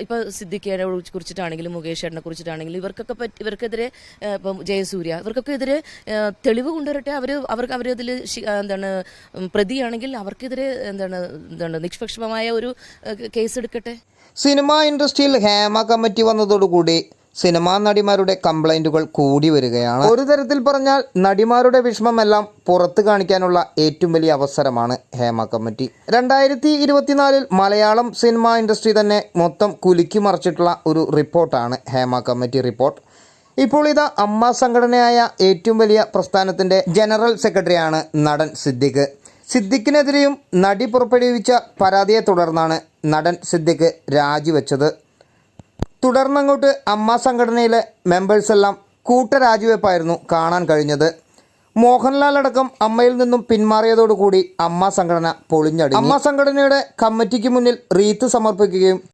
ഇപ്പോൾ സിദ്ദിഖിനെ കുറിച്ചിട്ടാണെങ്കിലും മുകേഷ് ചേട്ടനെ കുറിച്ചിട്ടാണെങ്കിലും ഇവർക്കെതിരെ ഇപ്പം ജയസൂര്യ ഇവർക്കൊക്കെ എതിരെ തെളിവ് കൊണ്ടുവരട്ടെ. അവരതിൽ എന്താണ് പ്രതിയാണെങ്കിൽ അവർക്കെതിരെ എന്താണ് നിഷ്പക്ഷമായ ഒരു കേസ് എടുക്കട്ടെ. സിനിമാ ഇൻഡസ്ട്രിയിൽ ഹേമ കമ്മിറ്റി വന്നതോടുകൂടി സിനിമാ നടിമാരുടെ കംപ്ലൈന്റുകൾ കൂടി വരികയാണ്. ഒരു തരത്തിൽ പറഞ്ഞാൽ നടിമാരുടെ വിഷമമെല്ലാം പുറത്തു കാണിക്കാനുള്ള ഏറ്റവും വലിയ അവസരമാണ് Hema committee. 2024 Malayalam cinema industry തന്നെ മൊത്തം കുലുക്കി മറിച്ചിട്ടുള്ള ഒരു റിപ്പോർട്ടാണ് ഹേമ കമ്മിറ്റി റിപ്പോർട്ട്. ഇപ്പോൾ ഇതാ അമ്മ സംഘടനയായ ഏറ്റവും വലിയ പ്രസ്ഥാനത്തിൻ്റെ ജനറൽ സെക്രട്ടറിയാണ് നടൻ സിദ്ദിഖ്. സിദ്ദിഖിനെതിരെയും നടി പുറപ്പെടുവിച്ച പരാതിയെ തുടർന്നാണ് നടൻ സിദ്ദിഖ് രാജിവെച്ചത്. തുടർന്നങ്ങോട്ട് അമ്മ സംഘടനയിലെ മെമ്പേഴ്സെല്ലാം കൂട്ടരാജിവെപ്പായിരുന്നു കാണാൻ കഴിഞ്ഞത്. മോഹൻലാൽ അടക്കം അമ്മയിൽ നിന്നും പിന്മാറിയതോടുകൂടി അമ്മ സംഘടന പൊളിഞ്ഞടി. അമ്മ സംഘടനയുടെ കമ്മിറ്റിക്ക് മുന്നിൽ റീത്ത് സമർപ്പിക്കുകയും